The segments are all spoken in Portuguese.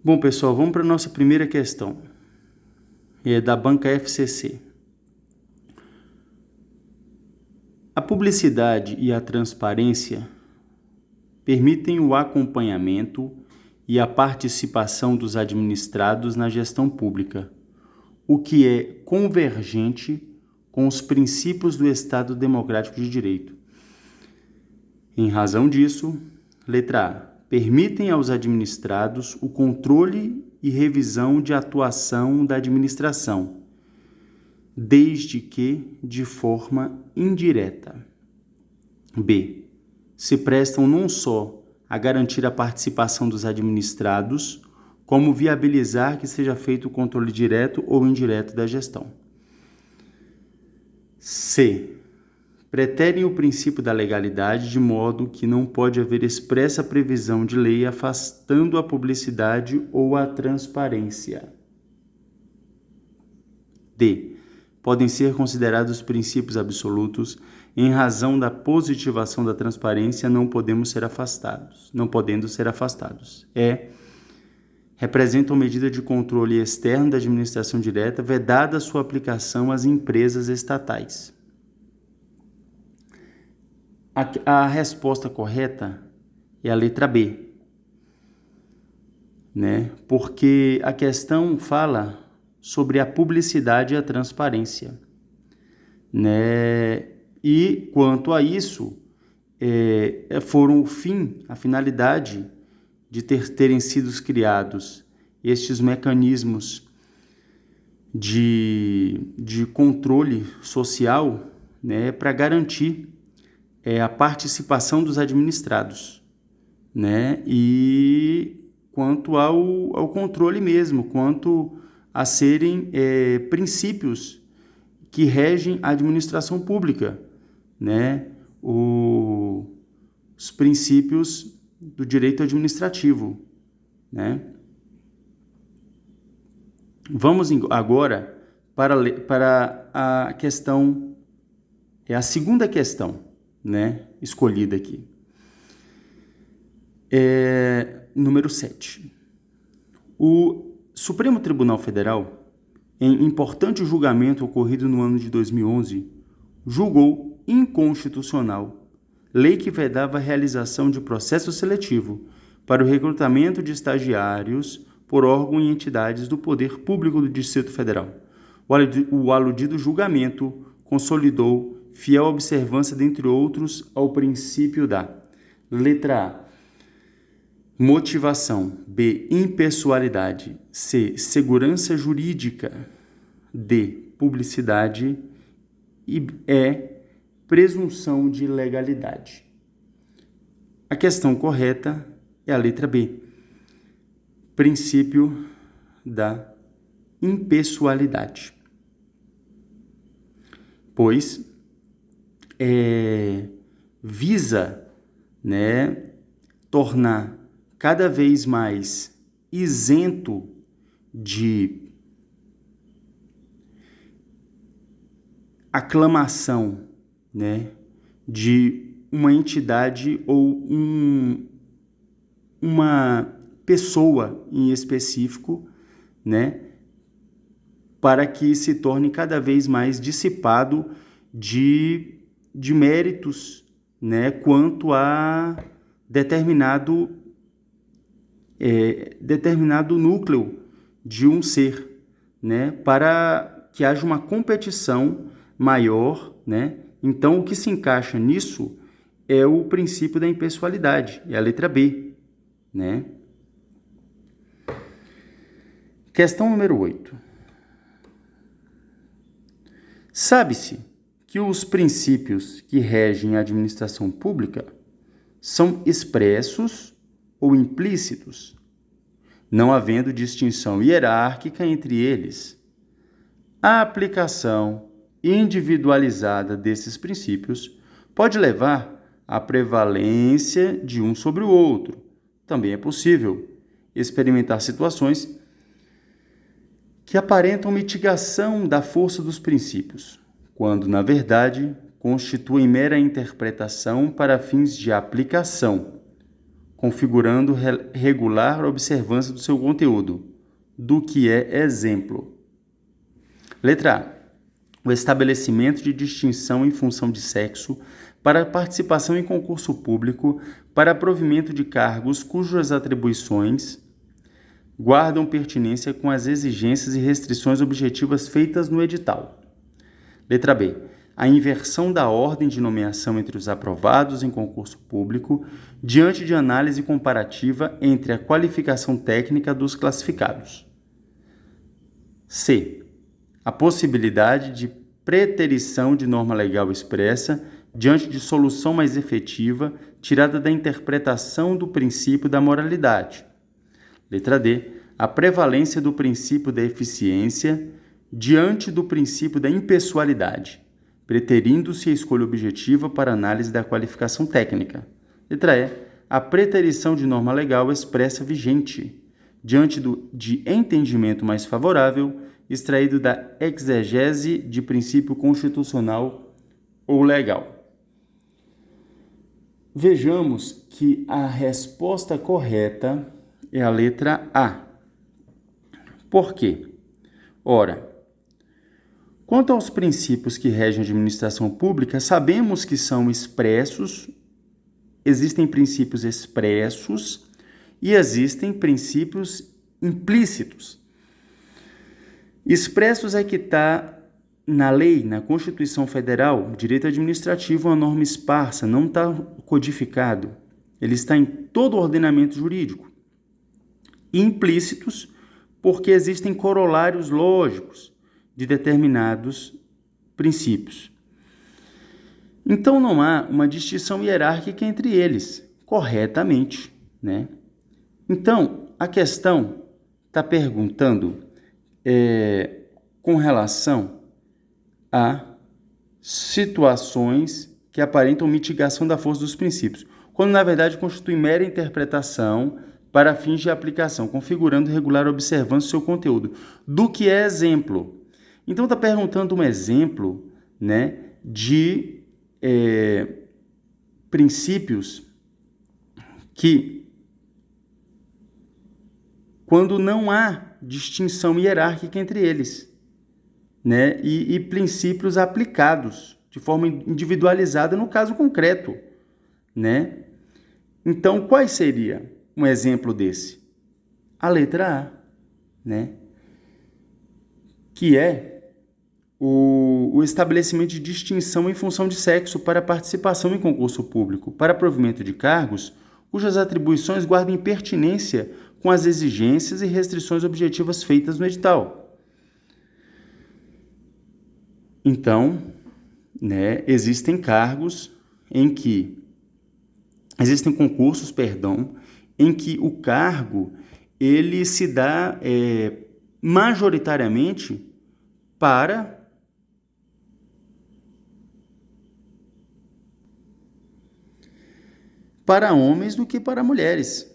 Bom, pessoal, vamos para a nossa primeira questão. É da banca FCC. A publicidade e a transparência permitem o acompanhamento e a participação dos administrados na gestão pública, o que é convergente com os princípios do Estado Democrático de Direito. Em razão disso, letra A. Permitem aos administrados o controle e revisão de atuação da administração, desde que de forma indireta. B. Se prestam não só a garantir a participação dos administrados, como viabilizar que seja feito o controle direto ou indireto da gestão. C. Preterem o princípio da legalidade de modo que não pode haver expressa previsão de lei afastando a publicidade ou a transparência. D. Podem ser considerados princípios absolutos em razão da positivação da transparência, não podendo ser afastados. E. Representam medida de controle externo da administração direta, vedada sua aplicação às empresas estatais. A resposta correta é a letra B, né? Porque a questão fala sobre a publicidade e a transparência, né? E quanto a isso, foram a finalidade de terem sido criados estes mecanismos de controle social, né, para garantir a participação dos administrados, né, e quanto ao controle mesmo, quanto a serem princípios que regem a administração pública, né, os princípios do direito administrativo, né. Vamos agora para a questão, a segunda questão, né, escolhida aqui. Número 7. O Supremo Tribunal Federal, em importante julgamento ocorrido no ano de 2011, julgou inconstitucional lei que vedava a realização de processo seletivo para o recrutamento de estagiários por órgãos e entidades do Poder Público do Distrito Federal. O aludido julgamento consolidou fiel observância, dentre outros, ao princípio da letra A. Motivação. B. Impessoalidade. C. Segurança jurídica. D. Publicidade. E E. Presunção de legalidade. A questão correta é a letra B. Princípio da impessoalidade. Pois visa, né, tornar cada vez mais isento de aclamação, né, de uma entidade ou uma pessoa em específico, né, para que se torne cada vez mais dissipado de méritos, né, quanto a determinado núcleo de um ser, né, para que haja uma competição maior, né. Então, o que se encaixa nisso é o princípio da impessoalidade, é a letra B, né. Questão número 8. Sabe-se que os princípios que regem a administração pública são expressos ou implícitos, não havendo distinção hierárquica entre eles. A aplicação individualizada desses princípios pode levar à prevalência de um sobre o outro. Também é possível experimentar situações que aparentam mitigação da força dos princípios, quando, na verdade, constituem mera interpretação para fins de aplicação. configurando regular observância do seu conteúdo, do que é exemplo. Letra A. O estabelecimento de distinção em função de sexo para participação em concurso público para provimento de cargos cujas atribuições guardam pertinência com as exigências e restrições objetivas feitas no edital. Letra B. A inversão da ordem de nomeação entre os aprovados em concurso público diante de análise comparativa entre a qualificação técnica dos classificados. C. A possibilidade de preterição de norma legal expressa diante de solução mais efetiva tirada da interpretação do princípio da moralidade. Letra D. A prevalência do princípio da eficiência diante do princípio da impessoalidade, preterindo-se a escolha objetiva para análise da qualificação técnica. Letra E. A preterição de norma legal expressa vigente diante de entendimento mais favorável extraído da exegese de princípio constitucional ou legal. Vejamos que a resposta correta é a letra A. Por quê? Ora, quanto aos princípios que regem a administração pública, sabemos que são expressos, existem princípios expressos e existem princípios implícitos. Expressos é que está na lei, na Constituição Federal, direito administrativo é uma norma esparsa, não está codificado. Ele está em todo o ordenamento jurídico. Implícitos, porque existem corolários lógicos de determinados princípios. Então, não há uma distinção hierárquica entre eles, corretamente, né? Então, a questão está perguntando com relação a situações que aparentam mitigação da força dos princípios, quando, na verdade, constitui mera interpretação para fins de aplicação, configurando regular observância do seu conteúdo, do que é exemplo. Então, está perguntando um exemplo, né, de princípios que, quando não há distinção hierárquica entre eles, né, e princípios aplicados de forma individualizada no caso concreto, né? Então, qual seria um exemplo desse? A letra A, né? Que é o estabelecimento de distinção em função de sexo para participação em concurso público, para provimento de cargos cujas atribuições guardem pertinência com as exigências e restrições objetivas feitas no edital. Então, né, existem concursos, em que o cargo ele se dá majoritariamente para homens do que para mulheres.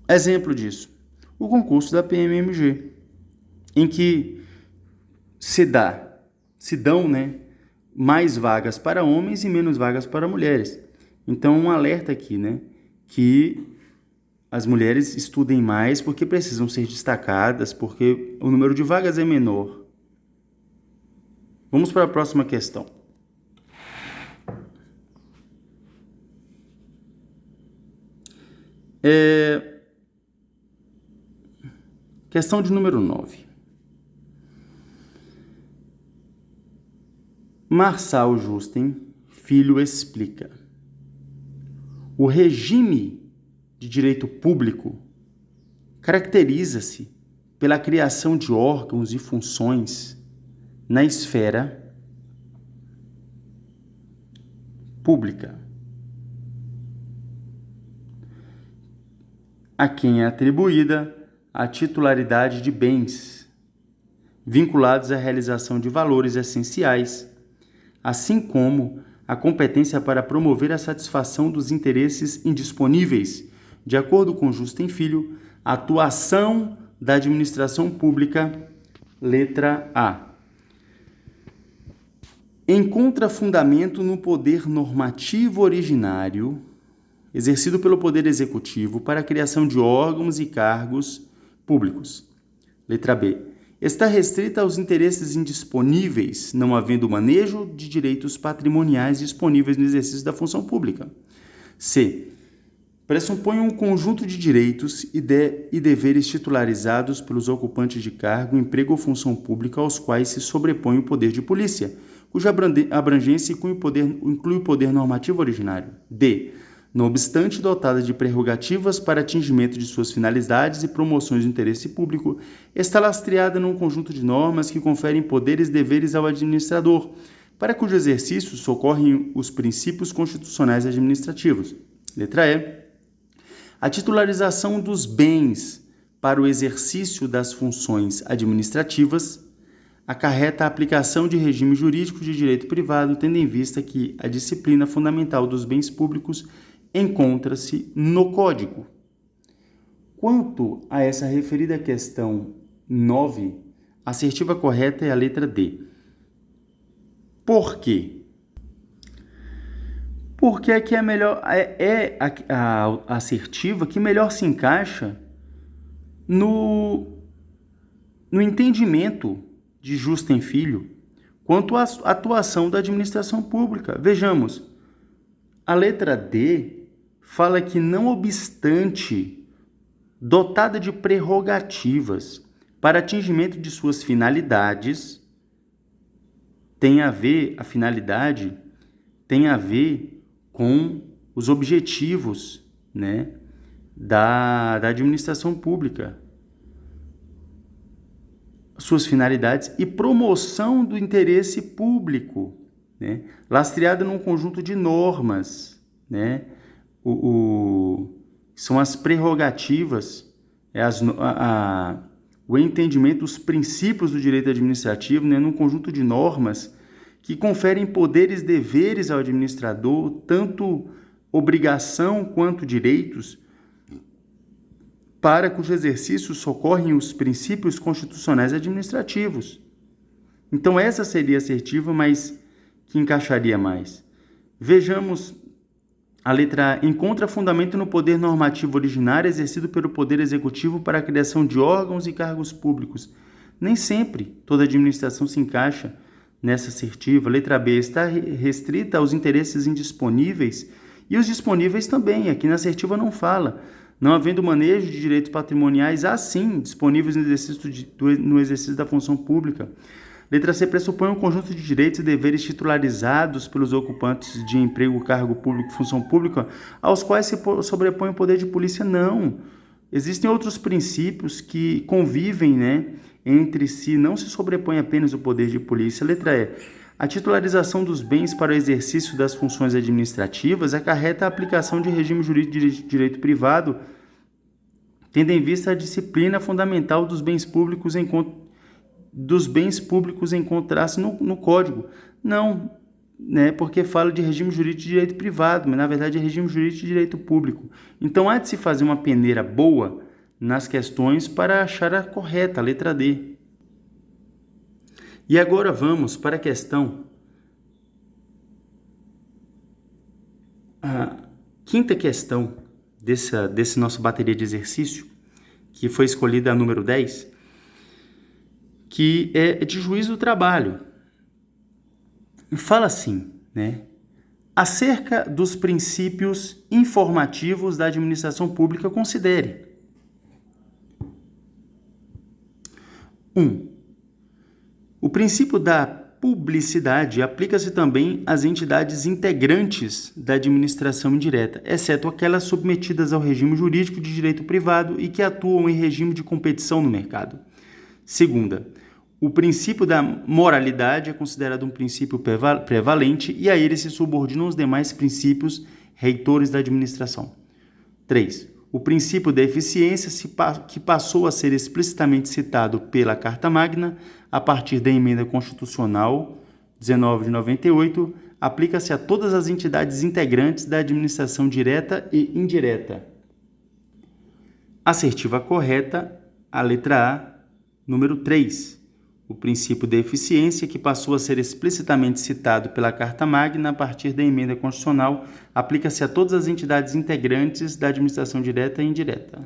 Exemplo disso, o concurso da PMMG, em que se dão, né, mais vagas para homens e menos vagas para mulheres. Então, um alerta aqui, né, que as mulheres estudem mais porque precisam ser destacadas, porque o número de vagas é menor. Vamos para a próxima questão. Questão de número 9. Marçal Justen Filho explica: o regime de direito público caracteriza-se pela criação de órgãos e funções na esfera pública, a quem é atribuída a titularidade de bens vinculados à realização de valores essenciais, assim como a competência para promover a satisfação dos interesses indisponíveis, de acordo com Justen Filho, a atuação da administração pública, letra A. Encontra fundamento no poder normativo originário exercido pelo Poder Executivo para a criação de órgãos e cargos públicos. Letra B. Está restrita aos interesses indisponíveis, não havendo manejo de direitos patrimoniais disponíveis no exercício da função pública. C. Pressupõe um conjunto de direitos e deveres titularizados pelos ocupantes de cargo, emprego ou função pública aos quais se sobrepõe o poder de polícia, cuja abrangência inclui o poder normativo originário. D. Não obstante dotada de prerrogativas para atingimento de suas finalidades e promoções do interesse público, está lastreada num conjunto de normas que conferem poderes e deveres ao administrador, para cujo exercício socorrem os princípios constitucionais administrativos. Letra E. A titularização dos bens para o exercício das funções administrativas acarreta a aplicação de regime jurídico de direito privado, tendo em vista que a disciplina fundamental dos bens públicos encontra-se no Código. Quanto a essa referida questão 9, a assertiva correta é a letra D. Por quê? Porque aqui a assertiva que melhor se encaixa no entendimento de Justem Filho quanto à atuação da administração pública. Vejamos, a letra D fala que, não obstante dotada de prerrogativas para atingimento de suas finalidades, a finalidade tem a ver com os objetivos, né, da administração pública, suas finalidades e promoção do interesse público, né, lastreada num conjunto de normas, né, são as prerrogativas, o entendimento dos princípios do direito administrativo, né, num conjunto de normas que conferem poderes e deveres ao administrador, tanto obrigação quanto direitos, para cujo exercício socorrem os princípios constitucionais administrativos. Então, essa seria assertiva, mas que encaixaria mais. Vejamos a letra A. Encontra fundamento no poder normativo originário exercido pelo Poder Executivo para a criação de órgãos e cargos públicos. Nem sempre toda administração se encaixa nessa assertiva. Letra B. Está restrita aos interesses indisponíveis e os disponíveis também. Aqui na assertiva não fala. Não havendo manejo de direitos patrimoniais, sim, disponíveis no exercício da função pública. Letra C. Pressupõe um conjunto de direitos e deveres titularizados pelos ocupantes de emprego, cargo público, função pública, aos quais se sobrepõe o poder de polícia. Não. Existem outros princípios que convivem, né, entre si, não se sobrepõe apenas o poder de polícia. Letra E. A titularização dos bens para o exercício das funções administrativas acarreta a aplicação de regime jurídico de direito privado, tendo em vista a disciplina fundamental dos bens públicos encontrar-se no Código. Não, né, porque fala de regime jurídico de direito privado, mas na verdade é regime jurídico de direito público. Então há de se fazer uma peneira boa nas questões para achar a correta, a letra D. E agora vamos para a questão, a quinta questão desse nosso bateria de exercício, que foi escolhida a número 10, que é de juízo do trabalho. Fala assim, né? Acerca dos princípios informativos da administração pública, considere. 1. O princípio da publicidade aplica-se também às entidades integrantes da administração indireta, exceto aquelas submetidas ao regime jurídico de direito privado e que atuam em regime de competição no mercado. Segunda, o princípio da moralidade é considerado um princípio prevalente e a ele se subordinam os demais princípios reitores da administração. 3. O princípio da eficiência, que passou a ser explicitamente citado pela Carta Magna a partir da Emenda Constitucional 19 de 98, aplica-se a todas as entidades integrantes da administração direta e indireta. Assertiva correta, a letra A, número 3. O princípio da eficiência, que passou a ser explicitamente citado pela Carta Magna a partir da Emenda Constitucional, aplica-se a todas as entidades integrantes da administração direta e indireta.